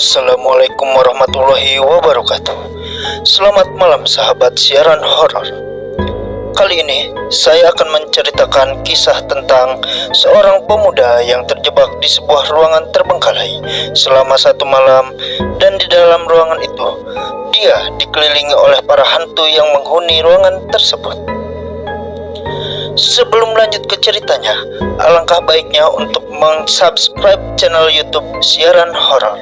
Assalamualaikum warahmatullahi wabarakatuh. Selamat malam sahabat siaran horor. Kali ini saya akan menceritakan kisah tentang seorang pemuda yang terjebak di sebuah ruangan terbengkalai selama satu malam, dan di dalam ruangan itu dia dikelilingi oleh para hantu yang menghuni ruangan tersebut. Sebelum lanjut ke ceritanya, alangkah baiknya untuk meng-subscribe channel YouTube Siaran Horor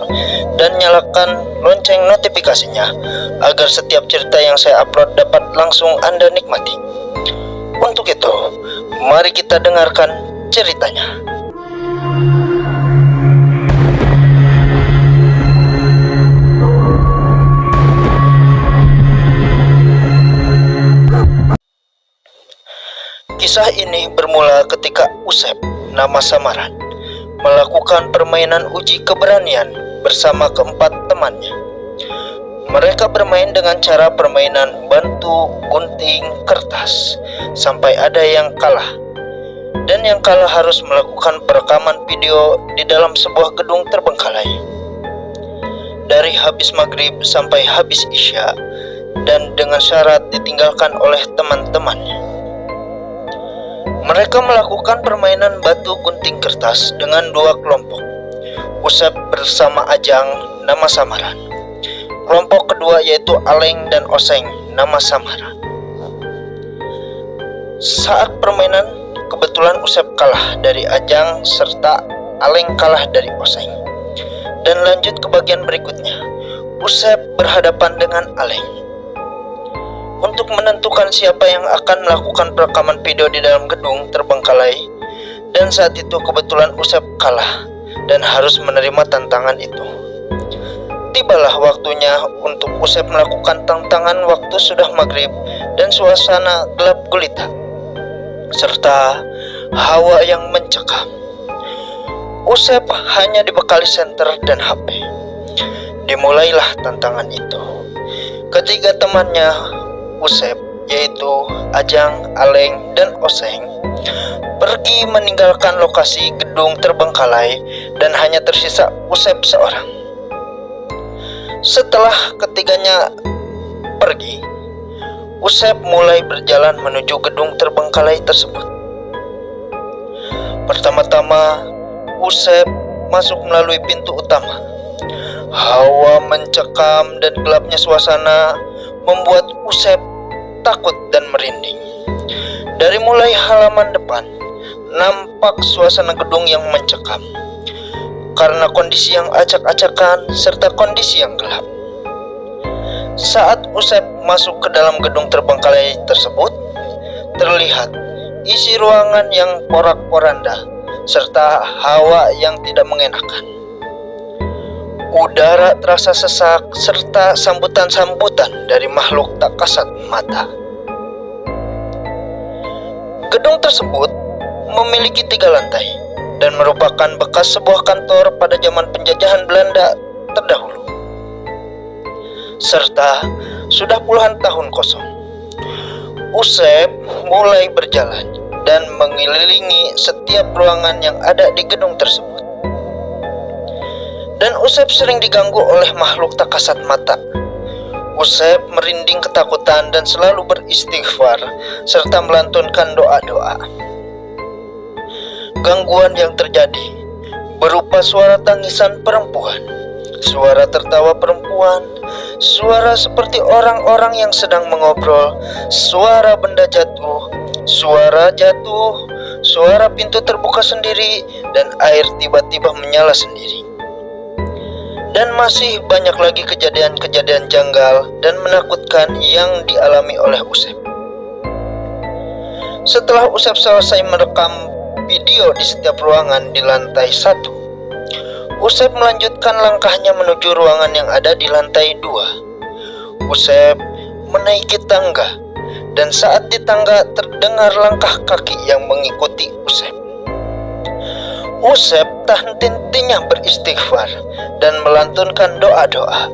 dan nyalakan lonceng notifikasinya agar setiap cerita yang saya upload dapat langsung Anda nikmati. Untuk itu, mari kita dengarkan ceritanya. Kisah ini bermula ketika Usep, nama samaran, melakukan permainan uji keberanian bersama keempat temannya. Mereka bermain dengan cara permainan bantu gunting kertas sampai ada yang kalah, dan yang kalah harus melakukan perekaman video di dalam sebuah gedung terbengkalai dari habis maghrib sampai habis isya, dan dengan syarat ditinggalkan oleh teman-temannya. Mereka melakukan permainan batu gunting kertas dengan dua kelompok, Usep bersama Ajang, nama samaran. Kelompok kedua yaitu Aleng dan Oseng, nama samaran. Saat permainan, kebetulan Usep kalah dari Ajang serta Aleng kalah dari Oseng. Dan lanjut ke bagian berikutnya, Usep berhadapan dengan Aleng untuk menentukan siapa yang akan melakukan perekaman video di dalam gedung terbengkalai. Dan saat itu kebetulan Usep kalah dan harus menerima tantangan itu. Tibalah waktunya untuk Usep melakukan tantangan. Waktu sudah maghrib dan suasana gelap gulita serta hawa yang mencekam. Usep hanya dibekali senter dan HP. Dimulailah tantangan itu. Ketiga temannya Usep, yaitu Ajang, Aleng, dan Oseng, pergi meninggalkan lokasi gedung terbengkalai dan hanya tersisa Usep seorang. Setelah ketiganya pergi, Usep mulai berjalan menuju gedung terbengkalai tersebut. Pertama-tama, Usep masuk melalui pintu utama. Hawa mencekam dan gelapnya suasana membuat Usep takut dan merinding. Dari mulai halaman depan, nampak suasana gedung yang mencekam karena kondisi yang acak-acakan serta kondisi yang gelap. Saat Usep masuk ke dalam gedung terbengkalai tersebut, terlihat isi ruangan yang porak-poranda serta hawa yang tidak mengenakan. Udara terasa sesak serta sambutan-sambutan dari makhluk tak kasat mata. Gedung tersebut memiliki 3 lantai dan merupakan bekas sebuah kantor pada zaman penjajahan Belanda terdahulu, serta sudah puluhan tahun kosong. Usep mulai berjalan dan mengelilingi setiap ruangan yang ada di gedung tersebut. Dan Usep sering diganggu oleh makhluk tak kasat mata. Usep merinding ketakutan dan selalu beristighfar serta melantunkan doa-doa. Gangguan yang terjadi berupa suara tangisan perempuan, suara tertawa perempuan, suara seperti orang-orang yang sedang mengobrol, suara benda jatuh, suara pintu terbuka sendiri, dan air tiba-tiba menyala sendiri. Dan masih banyak lagi kejadian-kejadian janggal dan menakutkan yang dialami oleh Usep. Setelah Usep selesai merekam video di setiap ruangan di lantai 1, Usep melanjutkan langkahnya menuju ruangan yang ada di lantai 2. Usep menaiki tangga, dan saat di tangga terdengar langkah kaki yang mengikuti Usep. Usep tak henti-hentinya beristighfar dan melantunkan doa-doa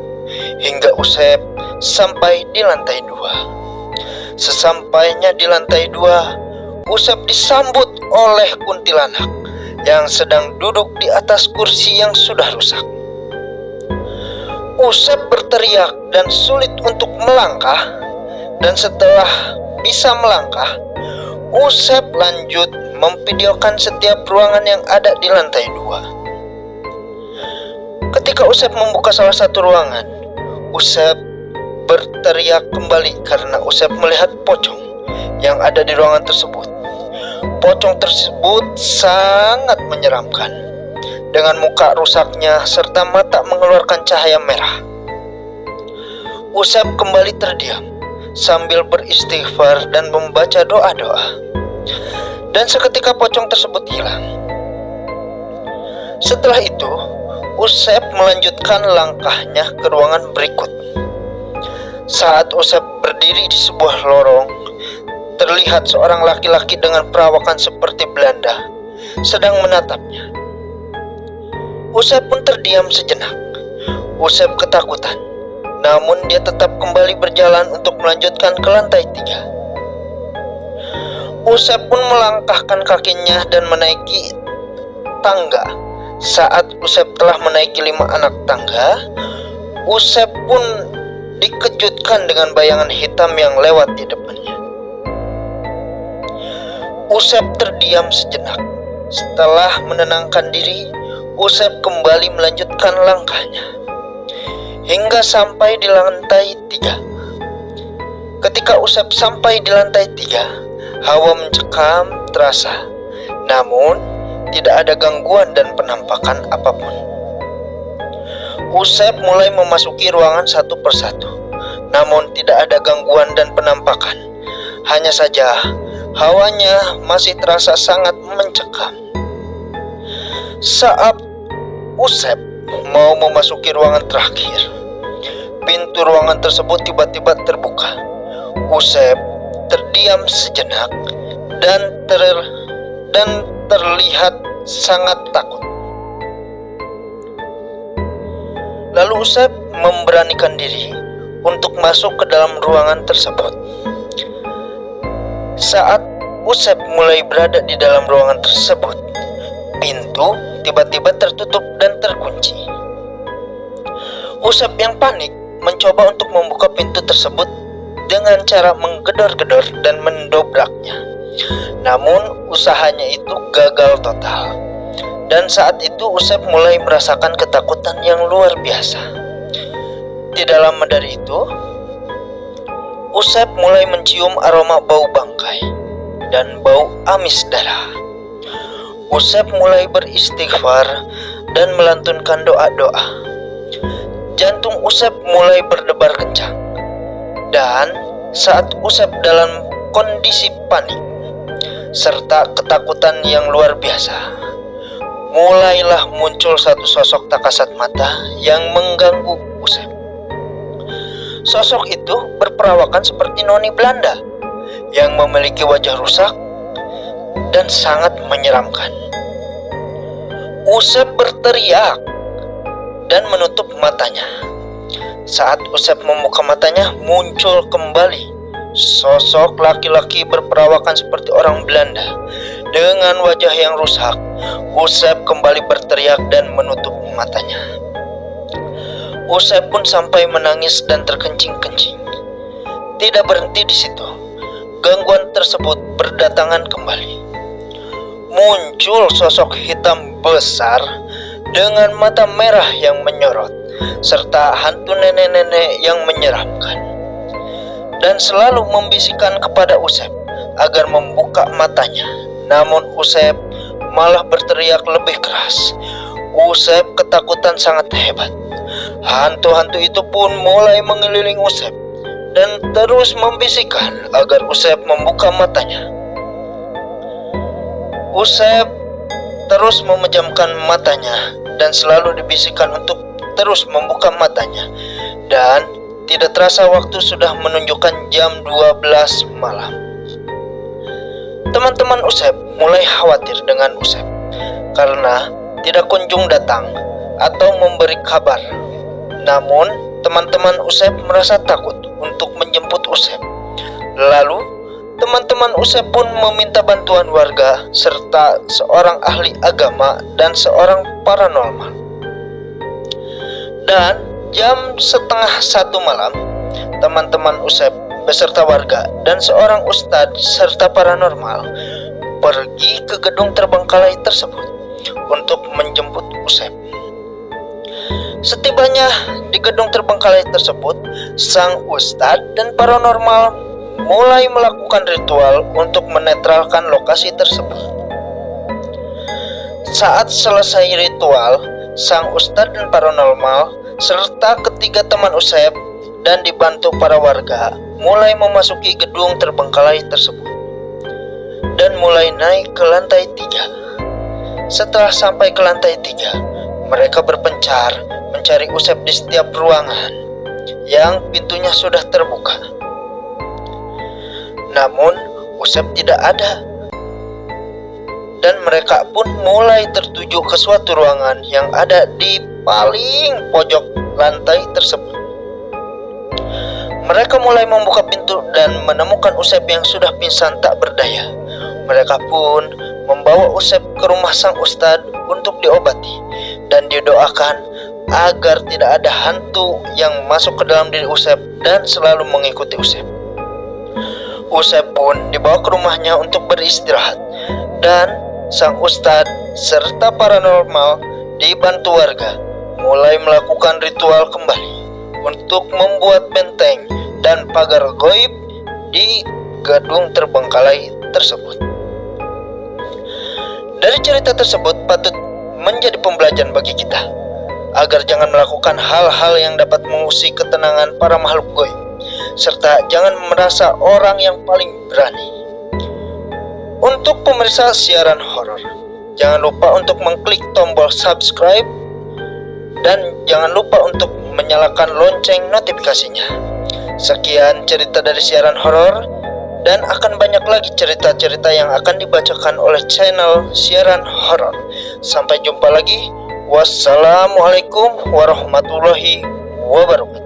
hingga Usep sampai di lantai 2. Sesampainya di lantai 2, Usep disambut oleh kuntilanak yang sedang duduk di atas kursi yang sudah rusak. Usep berteriak dan sulit untuk melangkah. Dan setelah bisa melangkah, Usep lanjut memvideokan setiap ruangan yang ada di lantai 2. Ketika Usep membuka salah satu ruangan, Usep berteriak kembali karena Usep melihat pocong yang ada di ruangan tersebut. Pocong tersebut sangat menyeramkan, dengan muka rusaknya serta mata mengeluarkan cahaya merah. Usep kembali terdiam sambil beristighfar dan membaca doa-doa. Dan seketika pocong tersebut hilang. Setelah itu, Usep melanjutkan langkahnya ke ruangan berikut. Saat Usep berdiri di sebuah lorong, terlihat seorang laki-laki dengan perawakan seperti Belanda sedang menatapnya. Usep pun terdiam sejenak. Usep ketakutan, namun dia tetap kembali berjalan untuk melanjutkan ke lantai 3. Usep pun melangkahkan kakinya dan menaiki tangga. Saat Usep telah menaiki 5 anak tangga, Usep pun dikejutkan dengan bayangan hitam yang lewat di depannya. Usep terdiam sejenak. Setelah menenangkan diri, Usep kembali melanjutkan langkahnya hingga sampai di lantai 3. Ketika Usep sampai di lantai 3, hawa mencekam terasa, namun tidak ada gangguan dan penampakan apapun. Usep mulai memasuki ruangan satu persatu, namun tidak ada gangguan dan penampakan. Hanya saja hawanya masih terasa sangat mencekam. Saat Usep mau memasuki ruangan terakhir, pintu ruangan tersebut tiba-tiba terbuka. Usep terdiam sejenak dan terlihat sangat takut. Lalu Usep memberanikan diri untuk masuk ke dalam ruangan tersebut. Saat Usep mulai berada di dalam ruangan tersebut, pintu tiba-tiba tertutup dan terkunci. Usep yang panik mencoba untuk membuka pintu tersebut dengan cara menggedor-gedor dan mendobraknya. Namun usahanya itu gagal total. Dan saat itu Usep mulai merasakan ketakutan yang luar biasa. Tidak lama dari itu, Usep mulai mencium aroma bau bangkai dan bau amis darah. Usep mulai beristighfar dan melantunkan doa-doa. Jantung Usep mulai berdebar kencang. Dan saat Usep dalam kondisi panik serta ketakutan yang luar biasa, mulailah muncul satu sosok tak kasat mata yang mengganggu Usep. Sosok itu berperawakan seperti noni Belanda yang memiliki wajah rusak dan sangat menyeramkan. Usep berteriak dan menutup matanya. Saat Usep membuka matanya, muncul kembali sosok laki-laki berperawakan seperti orang Belanda dengan wajah yang rusak. Usep kembali berteriak dan menutup matanya. Usep pun sampai menangis dan terkencing-kencing. Tidak berhenti di situ. Gangguan tersebut berdatangan kembali. Muncul sosok hitam besar dengan mata merah yang menyorot, serta hantu nenek-nenek yang menyeramkan, dan selalu membisikkan kepada Usep agar membuka matanya. Namun Usep malah berteriak lebih keras. Usep ketakutan sangat hebat. Hantu-hantu itu pun mulai mengelilingi Usep dan terus membisikkan agar Usep membuka matanya. Usep terus memejamkan matanya dan selalu dibisikkan untuk terus membuka matanya. Dan tidak terasa waktu sudah menunjukkan jam 12 malam. Teman-teman Usep mulai khawatir dengan Usep karena tidak kunjung datang atau memberi kabar. Namun teman-teman Usep merasa takut untuk menjemput Usep. Lalu teman-teman Usep pun meminta bantuan warga serta seorang ahli agama dan seorang paranormal. Dan Jam setengah 1 malam, teman-teman Usep beserta warga dan seorang ustadz serta paranormal pergi ke gedung terbengkalai tersebut untuk menjemput Usep. Setibanya di gedung terbengkalai tersebut, sang ustadz dan paranormal mulai melakukan ritual untuk menetralkan lokasi tersebut. Saat selesai ritual, sang ustadz dan paranormal serta ketiga teman Usep dan dibantu para warga mulai memasuki gedung terbengkalai tersebut dan mulai naik ke lantai 3. Setelah sampai ke lantai 3, mereka berpencar mencari Usep di setiap ruangan yang pintunya sudah terbuka. Namun Usep tidak ada, dan mereka pun mulai tertuju ke suatu ruangan yang ada di paling pojok lantai tersebut. Mereka mulai membuka pintu dan menemukan Usep yang sudah pingsan tak berdaya. Mereka pun membawa Usep ke rumah sang ustadz untuk diobati dan didoakan agar tidak ada hantu yang masuk ke dalam diri Usep dan selalu mengikuti Usep. Usep pun dibawa ke rumahnya untuk beristirahat, dan sang ustadz serta paranormal dibantu warga mulai melakukan ritual kembali untuk membuat benteng dan pagar gaib di gedung terbengkalai tersebut. Dari cerita tersebut patut menjadi pembelajaran bagi kita agar jangan melakukan hal-hal yang dapat mengusik ketenangan para makhluk gaib, serta jangan merasa orang yang paling berani. Untuk pemirsa siaran horor, jangan lupa untuk mengklik tombol subscribe dan jangan lupa untuk menyalakan lonceng notifikasinya. Sekian cerita dari siaran horor, dan akan banyak lagi cerita-cerita yang akan dibacakan oleh channel siaran horor. Sampai jumpa lagi. Wassalamualaikum warahmatullahi wabarakatuh.